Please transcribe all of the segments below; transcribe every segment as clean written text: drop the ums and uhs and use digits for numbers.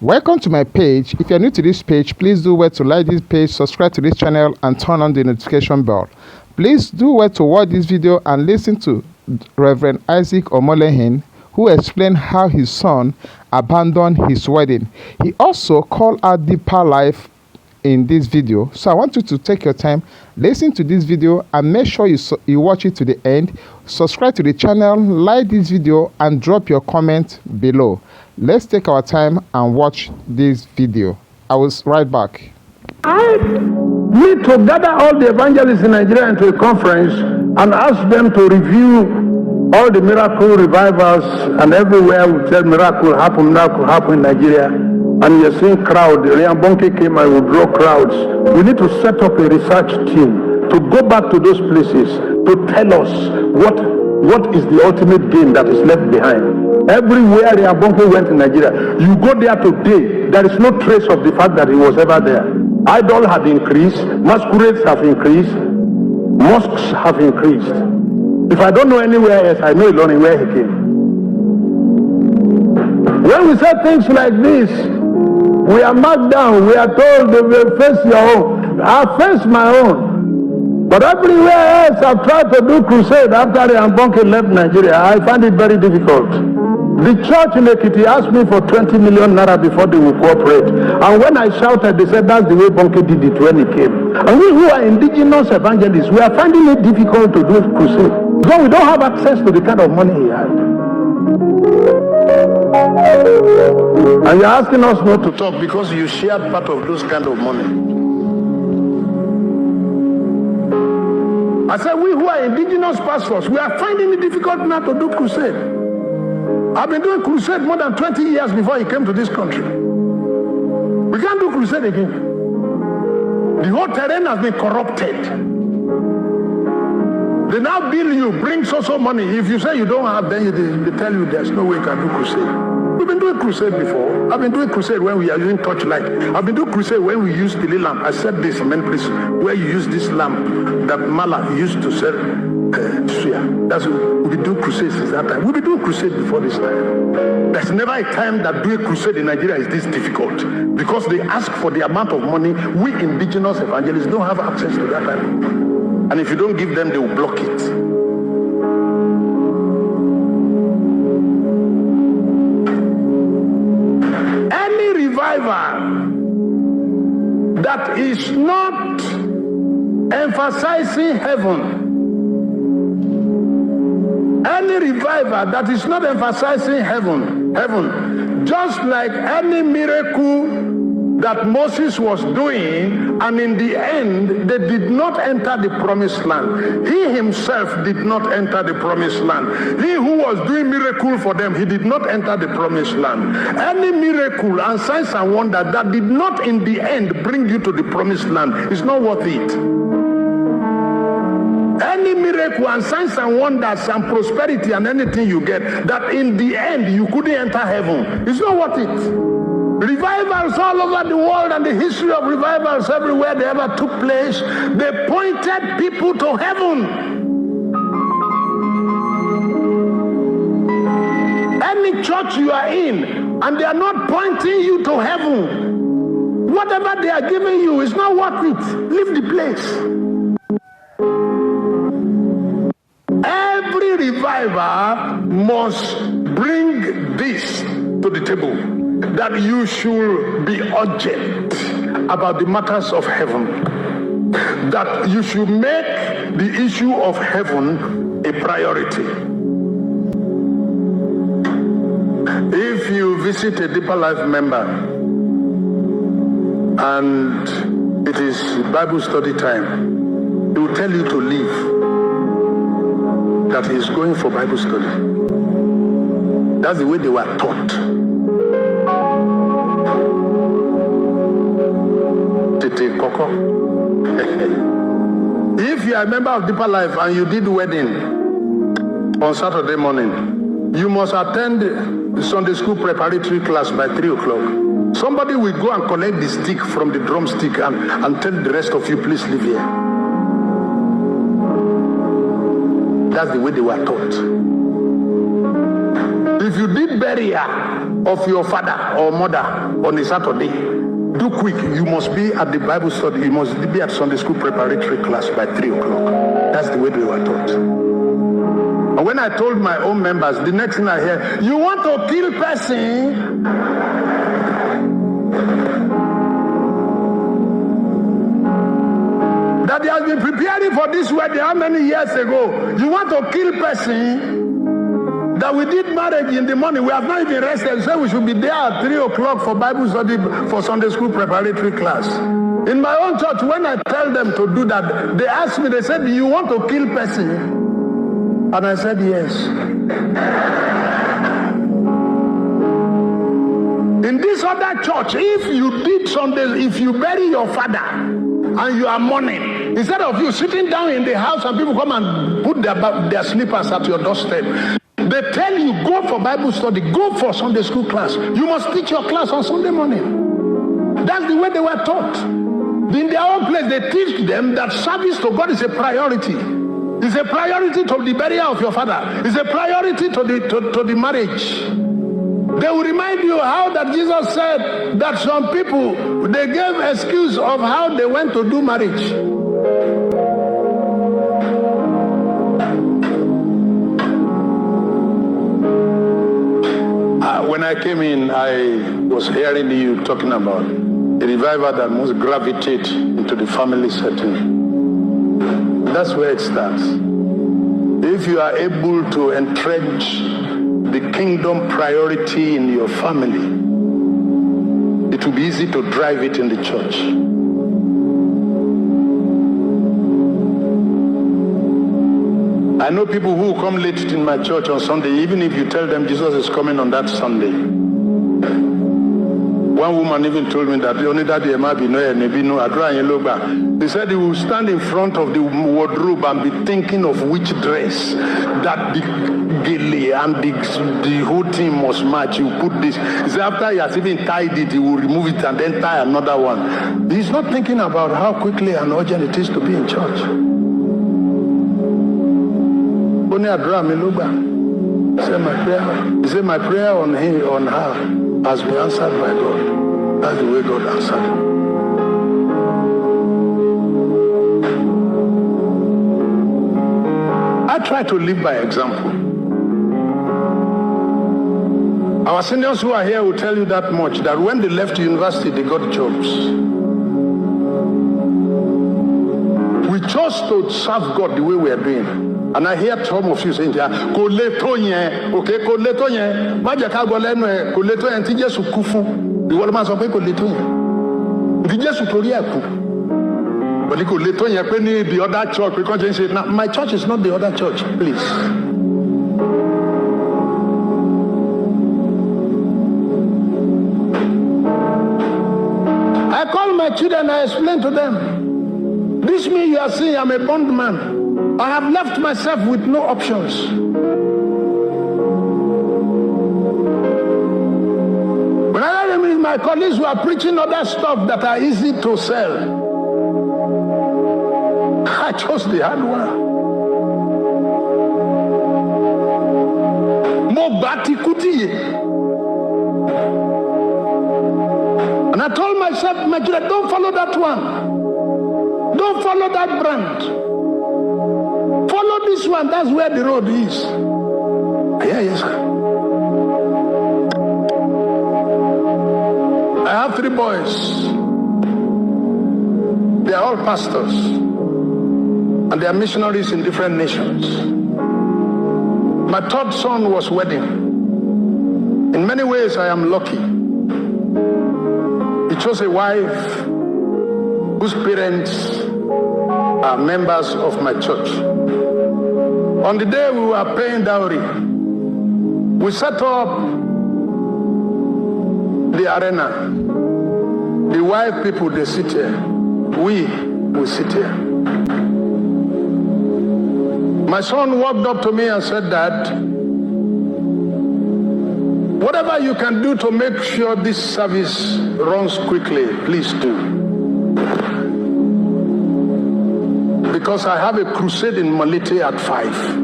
Welcome to my page. If you're new to this page, please do well to like this page, subscribe to this channel, and turn on the notification bell. Please do well to watch this video and listen to Rev'd Isaac Omolehin, who explained how his son abandoned his wedding. He also called out deeper life in this video. So I want you to take your time, listen to this video, and make sure you watch it to the end. Subscribe to the channel, like this video, and drop your comment below. Let's take our time and watch this video. I will right back. I need to gather all the evangelists in Nigeria into a conference and ask them to review all the miracle revivals, and everywhere we tell miracle happen in Nigeria. And you're seeing crowd. Riambonke came and will draw crowds. We need to set up a research team to go back to those places to tell us what is the ultimate gain that is left behind. Everywhere Riambonke went in Nigeria, you go there today, there is no trace of the fact that he was ever there. Idols have increased, masquerades have increased, mosques have increased. If I don't know anywhere else, I know Ilorin where he came. When we say things like this, we are marked down, we are told they will face your own. I face my own. But everywhere else I've tried to do crusade after Riambonke left Nigeria, I find it very difficult. The church in Ekiti asked me for 20 million naira before they would cooperate. And when I shouted, they said that's the way Bonke did it when he came. And we who are indigenous evangelists, we are finding it difficult to do crusade. Because we don't have access to the kind of money he had. And you're asking us not to talk because you shared part of those kind of money. I said, we who are indigenous pastors, we are finding it difficult now to do crusade. I've been doing crusade more than 20 years before he came to this country. We can't do crusade again. The whole terrain has been corrupted. They now bill you, bring so money. If you say you don't have, then they tell you there's no way you can do crusade. We've been doing crusade before. I've been doing crusade when we are using torchlight. I've been doing crusade when we use the lamp. I said this in many places where you use this lamp that Mala used to sell suya. That's what we've been doing crusade since that time. We've been doing crusade before this time. There's never a time that doing crusade in Nigeria is this difficult because they ask for the amount of money we indigenous evangelists don't have access to that time. And if you don't give them, they will block it. That is not emphasizing heaven. Any revival that is not emphasizing heaven, just like any miracle that Moses was doing, and in the end they did not enter the promised land. He himself did not enter the promised land. He who was doing miracle for them, he did not enter the promised land. Any miracle and signs and wonder that did not in the end bring you to the promised land is not worth it. Any miracle and signs and wonders and prosperity and anything you get that in the end you couldn't enter heaven, it's not worth it. Revivals all over the world and the history of revivals everywhere they ever took place, they pointed people to heaven. Any church you are in and they are not pointing you to heaven, whatever they are giving you is not worth it. Leave the place. Every revival must bring this to the table, that you should be urgent about the matters of heaven, that you should make the issue of heaven a priority. If you visit a Deeper Life member and it is Bible study time, he will tell you to leave, that he is going for Bible study. That's the way they were taught. If you are a member of Deeper Life and you did wedding on Saturday morning, you must attend the Sunday school preparatory class by 3 o'clock. Somebody will go and collect the stick from the drumstick and tell the rest of you, please leave here. That's the way they were taught. If you did burial, of your father or mother on a Saturday, do quick. You must be at the Bible study. You must be at Sunday school preparatory class by 3 o'clock. That's the way they were taught. And when I told my own members, the next thing I hear, you want to kill person? That they have been preparing for this wedding how many years ago? You want to kill person? That we did marriage in the morning, we have not even rested, so we should be there at 3 o'clock for Bible study, for Sunday school preparatory class. In my own church, when I tell them to do that, they ask me, they said, you want to kill person? And I said, yes. In this other church, if you did Sunday, if you bury your father and you are mourning, instead of you sitting down in the house and people come and put their slippers at your doorstep, they tell you, go for Bible study, go for Sunday school class. You must teach your class on Sunday morning. That's the way they were taught. In their own place, they teach them that service to God is a priority. It's a priority to the burial of your father. It's a priority to the marriage. They will remind you how that Jesus said that some people, they gave excuse of how they went to do marriage. When I came in, I was hearing you talking about a revival that must gravitate into the family setting. That's where it starts. If you are able to entrench the kingdom priority in your family, it will be easy to drive it in the church. I know people who come late in my church on Sunday, even if you tell them Jesus is coming on that Sunday. One woman even told me that only that there might be no. They said he will stand in front of the wardrobe and be thinking of which dress that the gele and the whole thing must match. You put this. He said after he has even tied it, he will remove it and then tie another one. He's not thinking about how quickly and urgent it is to be in church. Only Adra Meluba said my prayer. He said my prayer on him, on her, has been answered by God. That's the way God answered. I try to live by example. Our seniors who are here will tell you that much, that when they left university, they got jobs. We chose to serve God the way we are doing. And I hear some of you saying, okay, Majaka Goleno, Koleto and Tijesu Kufu, the one man of Koleto. Tijesu Toriaku. But the other church, because they say, my church is not the other church, please. I call my children, I explain to them. This means you are saying I'm a bondman. I have left myself with no options. When I am with my colleagues who are preaching other stuff that are easy to sell, I chose the hard one. And I told myself, my children, don't follow that one. Don't follow that brand. Follow this one, that's where the road is. Yeah, yes, sir. I have 3 boys. They are all pastors. And they are missionaries in different nations. My 3rd son was wedding. In many ways, I am lucky. He chose a wife whose parents are members of my church. On the day we were paying dowry, we set up the arena. The white people, they sit here. We sit here. My son walked up to me and said, Dad, whatever you can do to make sure this service runs quickly, please do. Because I have a crusade in Malete at 5.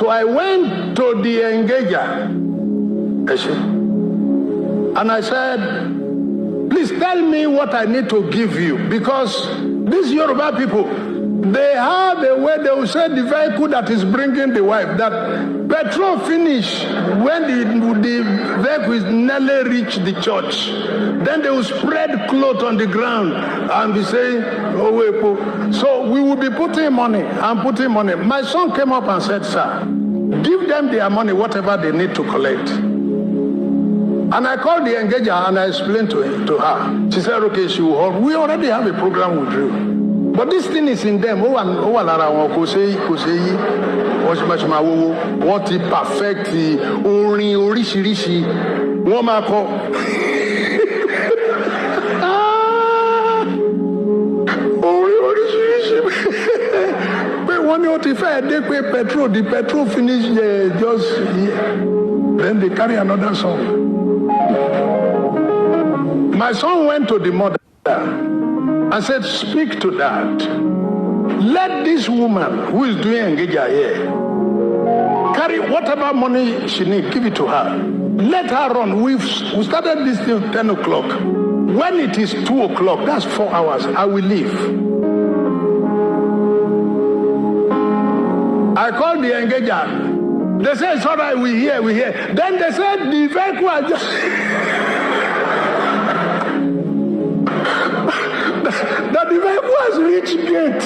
So I went to the engager, and I said, please tell me what I need to give you, because these Yoruba people, they have a way they will say the vehicle that is bringing the wife, that petrol finish when the vehicle is nearly reach the church. Then they will spread cloth on the ground and be saying, oh, wait. So we will be putting money and putting money. My son came up and said, sir, give them their money, whatever they need to collect. And I called the engager and I explained to her. She said, okay, she will hold. We already have a program with you. But this thing is in them. What he perfect, orishi, womako. But when you defy, they pay petrol. The petrol finish just then they carry another song. My son went to the mother and said, speak to Dad. Let this woman who is doing engager here carry whatever money she needs, give it to her. Let her run. We started this till 10 o'clock. When it is 2 o'clock, that's 4 hours, I will leave. I called the engager. They said, it's all right, we hear. Then they said, the vehicle are just... that the vehicle has reached gate.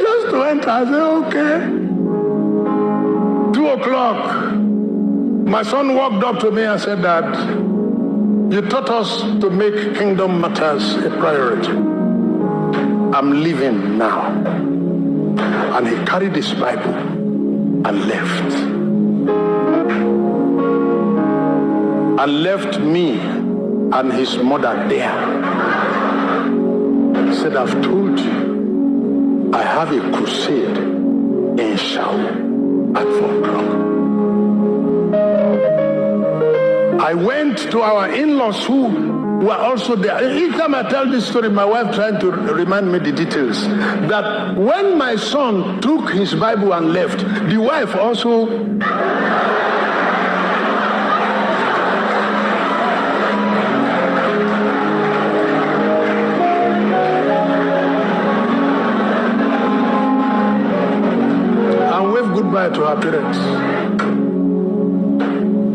Just to enter. I said, okay. 2 o'clock. My son walked up to me and said, Dad, you taught us to make kingdom matters a priority. I'm leaving now. And he carried his Bible and left. And left me and his mother there. He said, I've told you, I have a crusade in Shao at 4 o'clock. I went to our in-laws who were also there. Each time I tell this story, my wife tried to remind me the details. That when my son took his Bible and left, the wife also... goodbye to her parents.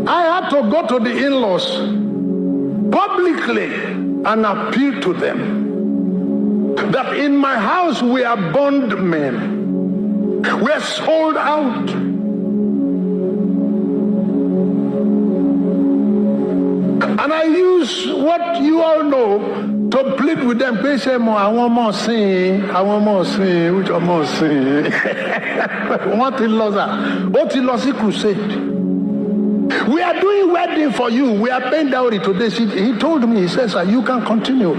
I had to go to the in-laws publicly and appeal to them that in my house we are bondmen. We are sold out. And I use what you all know to plead with them. They say, I want more sin, which are more sin. What is crusade? We are doing wedding for you. We are paying dowry today. He told me, he says, you can continue.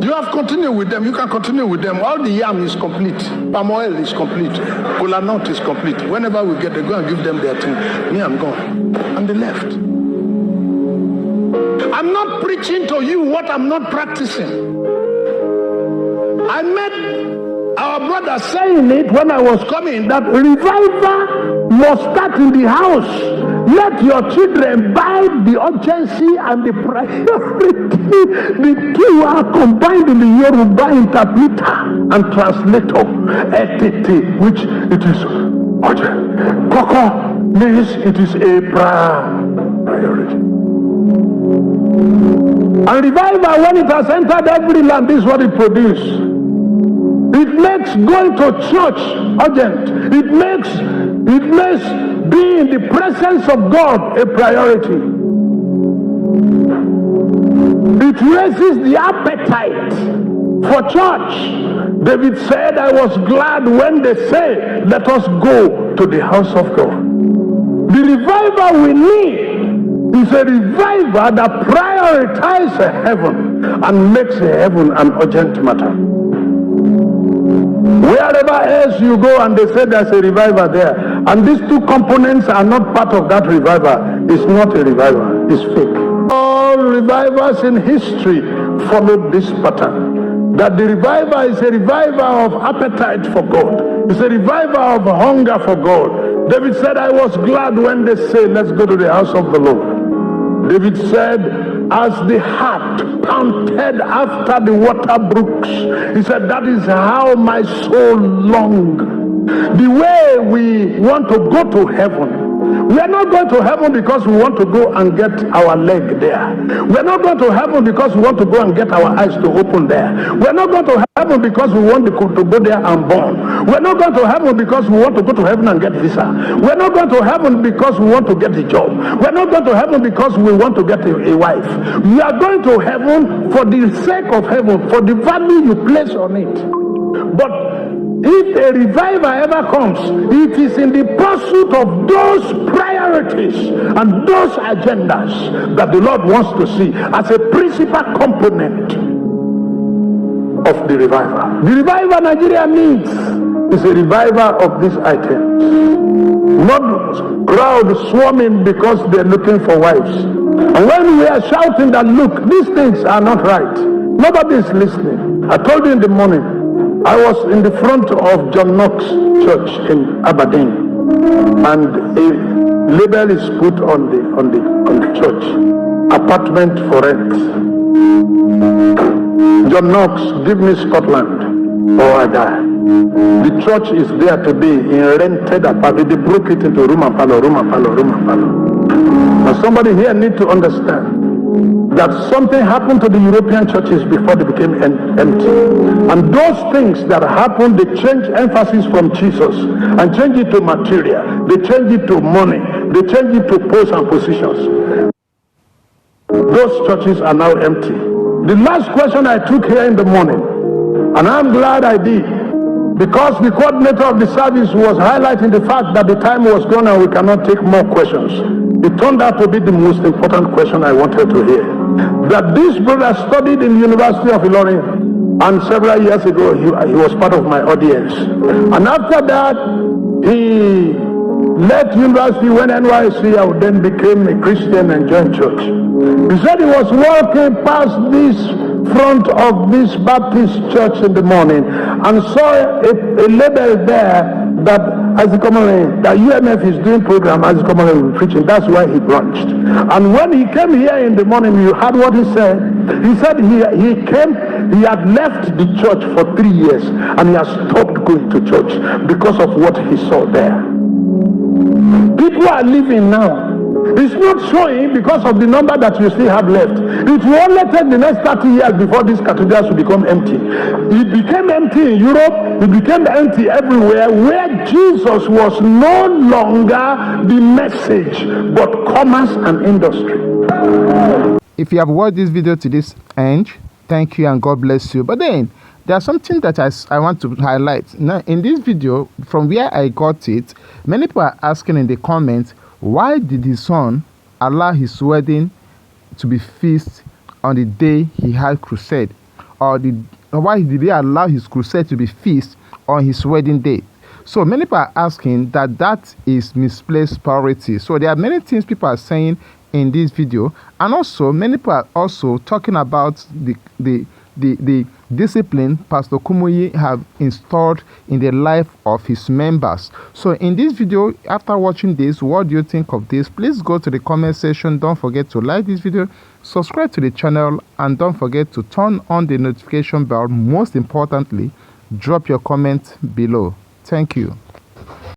You have continued with them. You can continue with them. All the yam is complete. Palm oil is complete. Kola nut is complete. Whenever we get, they go and give them their thing. Me, I'm gone. And they left. I'm not preaching to you what I'm not practicing. I met our brother saying it when I was coming, that revival must start in the house. Let your children buy the urgency and the priority. The two are combined in the Yoruba interpreter and translator, etete, which it is urgent. Koko means it is a priority. And revival, when it has entered every land, this is what it produces. It makes going to church urgent. It makes being in the presence of God a priority. It raises the appetite for church. David said, I was glad when they say, let us go to the house of God. The revival we need is a revival that prioritizes heaven and makes heaven an urgent matter. Wherever else you go and they say there's a revival there, and these two components are not part of that revival, it's not a revival, it's fake. All revivals in history followed this pattern. That the revival is a revival of appetite for God, It's a revival of hunger for God. David said, I was glad when they say, let's go to the house of the Lord. David said, as the hart panted after the water brooks, he said, that is how my soul longed. The way we want to go to heaven, we are not going to heaven because we want to go and get our leg there. We are not going to heaven because we want to go and get our eyes to open there. We are not going to heaven because we want to go there and born. We are not going to heaven because we want to go to heaven and get visa. We are not going to heaven because we want to get a job. We are not going to heaven because we want to get a wife. We are going to heaven for the sake of heaven, for the value you place on it. But if a revival ever comes, it is in the pursuit of those priorities and those agendas that the Lord wants to see as a principal component of the revival. The revival Nigeria needs is a revival of these items. Not crowd swarming because they're looking for wives. And when we are shouting that, look, these things are not right, nobody is listening. I told you in the morning, I was in the front of John Knox Church in Aberdeen, and a label is put on the church: apartment for rent. John Knox, give me Scotland or I die. The church is there today in rented apartment. They broke it into room and parlor, room and parlor, room and parlor. Now somebody here need to understand that something happened to the European churches before they became empty. And those things that happened, they change emphasis from Jesus and change it to material. They change it to money. They change it to posts and positions. Those churches are now empty. The last question I took here in the morning, and I'm glad I did, because the coordinator of the service was highlighting the fact that the time was gone and we cannot take more questions. It turned out to be the most important question I wanted to hear. That this brother studied in the University of Ilorin, and several years ago he was part of my audience. And after that, he left university, went NYC, and then became a Christian and joined church. He said he was walking past this front of this Baptist church in the morning and saw a label there that Isaac Omolehin, that UMF is doing program, Isaac Omolehin will be preaching. That's why he branched. And when he came here in the morning, you heard what he said. He said he had left the church for 3 years and he has stopped going to church because of what he saw there. People are living now. It's not showing because of the number that you still have left. It will only take the next 30 years before these cathedrals will become empty. It became empty in Europe. It became empty everywhere where Jesus was no longer the message, but commerce and industry. If you have watched this video to this end, thank you and God bless you. But then, there's something that I want to highlight. Now, in this video, from where I got it, many people are asking in the comments, why did his son allow his wedding to be feast on the day he had crusade? Or why did he allow his crusade to be feast on his wedding day? So many people are asking that is misplaced priority. So there are many things people are saying in this video, and also many people are also talking about the discipline Pastor Kumuyi have installed in the life of his members. So in this video, after watching this, what do you think of this? Please go to the comment section. Don't forget to like this video, subscribe to the channel, and don't forget to turn on the notification bell. Most importantly, drop your comment below. Thank you.